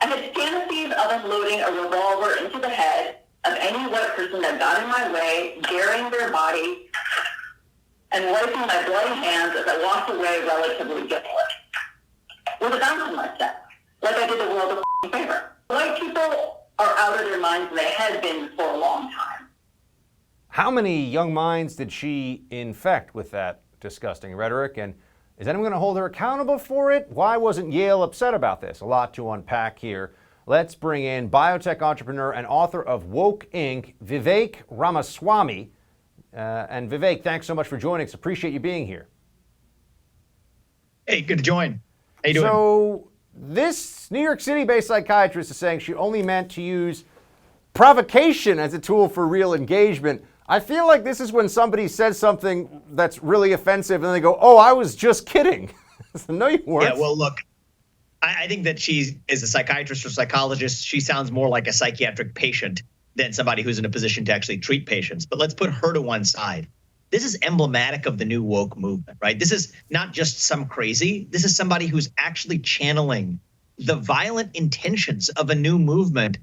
I had fantasies of unloading a revolver into the head of any white person that got in my way, burying their body, and wiping my bloody hands as I walked away relatively guiltless. With a bouncing my step, like I did the world a favor. White people are out of their minds, and they had been for a long time. How many young minds did she infect with that disgusting rhetoric? And is anyone going to hold her accountable for it? Why wasn't Yale upset about this? A lot to unpack here. Let's bring in biotech entrepreneur and author of Woke Inc., Vivek Ramaswamy. And Vivek, thanks so much for joining us. Appreciate you being here. Hey, good to join. How you doing? So this New York City-based psychiatrist is saying she only meant to use provocation as a tool for real engagement. I feel like this is when somebody says something that's really offensive and they go, oh, I was just kidding. No, you weren't. Yeah, well, look, I think that she is a psychiatrist or psychologist. She sounds more like a psychiatric patient than somebody who's in a position to actually treat patients. But let's put her to one side. This is emblematic of the new woke movement, right? This is not just some crazy. This is somebody who's actually channeling the violent intentions of a new movement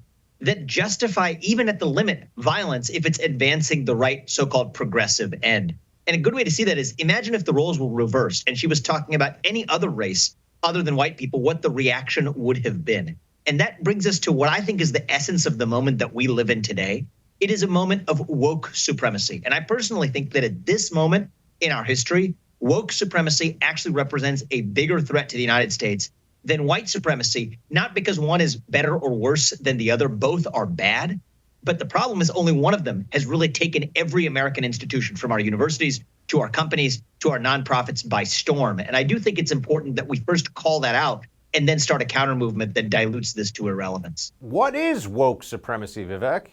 that justify, even at the limit, violence if it's advancing the right so-called progressive end. And a good way to see that is imagine if the roles were reversed and she was talking about any other race other than white people, what the reaction would have been. And that brings us to what I think is the essence of the moment that we live in today. It is a moment of woke supremacy. And I personally think that at this moment in our history, woke supremacy actually represents a bigger threat to the United States than white supremacy, not because one is better or worse than the other. Both are bad. But the problem is only one of them has really taken every American institution, from our universities to our companies to our nonprofits, by storm. And I do think it's important that we first call that out and then start a counter movement that dilutes this to irrelevance. What is woke supremacy, Vivek?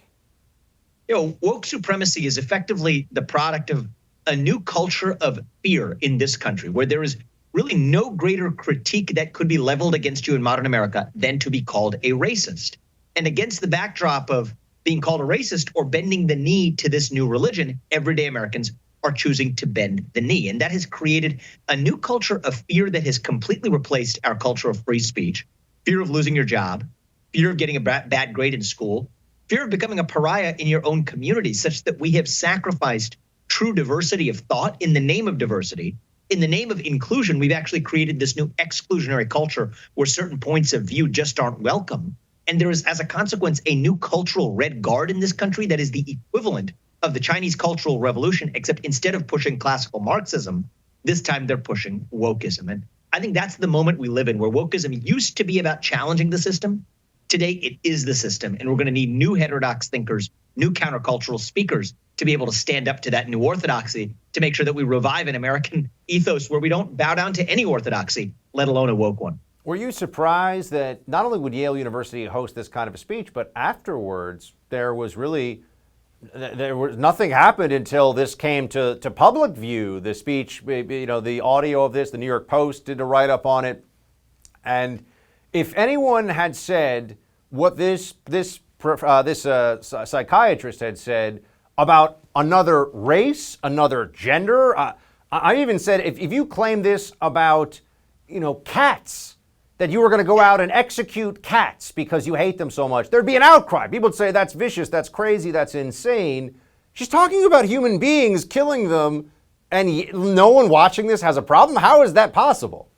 Woke supremacy is effectively the product of a new culture of fear in this country, where there is really no greater critique that could be leveled against you in modern America than to be called a racist. And against the backdrop of being called a racist or bending the knee to this new religion, everyday Americans are choosing to bend the knee. And that has created a new culture of fear that has completely replaced our culture of free speech, fear of losing your job, fear of getting a bad grade in school, fear of becoming a pariah in your own community, such that we have sacrificed true diversity of thought in the name of diversity. In the name of inclusion, we've actually created this new exclusionary culture where certain points of view just aren't welcome. And there is, as a consequence, a new cultural red guard in this country that is the equivalent of the Chinese Cultural Revolution, except instead of pushing classical Marxism, this time they're pushing wokeism. And I think that's the moment we live in, where wokeism used to be about challenging the system. Today, it is the system. And we're going to need new heterodox thinkers, new countercultural speakers to be able to stand up to that new orthodoxy, to make sure that we revive an American ethos where we don't bow down to any orthodoxy, let alone a woke one. Were you surprised that not only would Yale University host this kind of a speech, but afterwards there was nothing happened until this came to public view? The speech, the audio of this, the New York Post did a write-up on it. And if anyone had said what this psychiatrist had said about another race, another gender, I even said if you claim this about, cats, that you were going to go out and execute cats because you hate them so much, there'd be an outcry. People would say that's vicious, that's crazy, that's insane. She's talking about human beings, killing them, and no one watching this has a problem? How is that possible?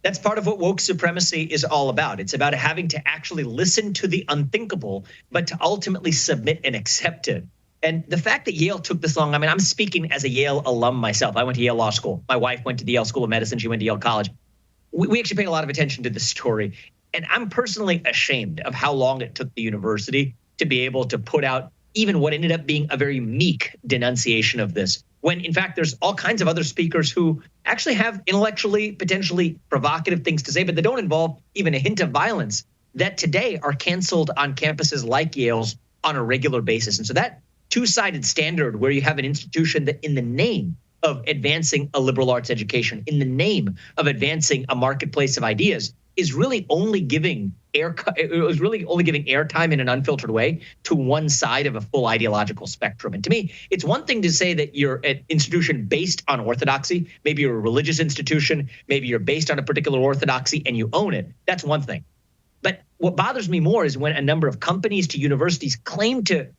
That's part of what woke supremacy is all about. It's about having to actually listen to the unthinkable, but to ultimately submit and accept it. And the fact that Yale took this long, I'm speaking as a Yale alum myself. I went to Yale Law School. My wife went to the Yale School of Medicine. She went to Yale College. We actually pay a lot of attention to this story. And I'm personally ashamed of how long it took the university to be able to put out even what ended up being a very meek denunciation of this, when in fact there's all kinds of other speakers who actually have intellectually, potentially provocative things to say, but they don't involve even a hint of violence, that today are canceled on campuses like Yale's on a regular basis. And so that two-sided standard, where you have an institution that in the name of advancing a liberal arts education, in the name of advancing a marketplace of ideas, is really only giving airtime in an unfiltered way to one side of a full ideological spectrum. And to me, it's one thing to say that you're an institution based on orthodoxy. Maybe you're a religious institution. Maybe you're based on a particular orthodoxy and you own it. That's one thing. But what bothers me more is when a number of companies to universities claim to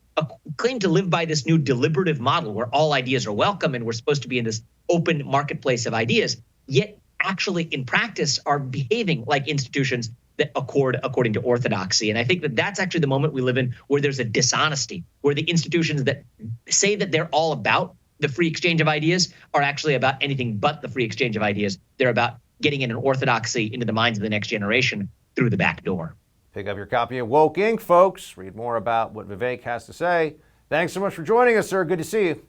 live by this new deliberative model where all ideas are welcome and we're supposed to be in this open marketplace of ideas, yet actually in practice are behaving like institutions that accord according to orthodoxy. And I think that that's actually the moment we live in where there's a dishonesty, where the institutions that say that they're all about the free exchange of ideas are actually about anything but the free exchange of ideas. They're about getting in an orthodoxy into the minds of the next generation through the back door. Pick up your copy of Woke Inc., folks. Read more about what Vivek has to say. Thanks so much for joining us, sir. Good to see you.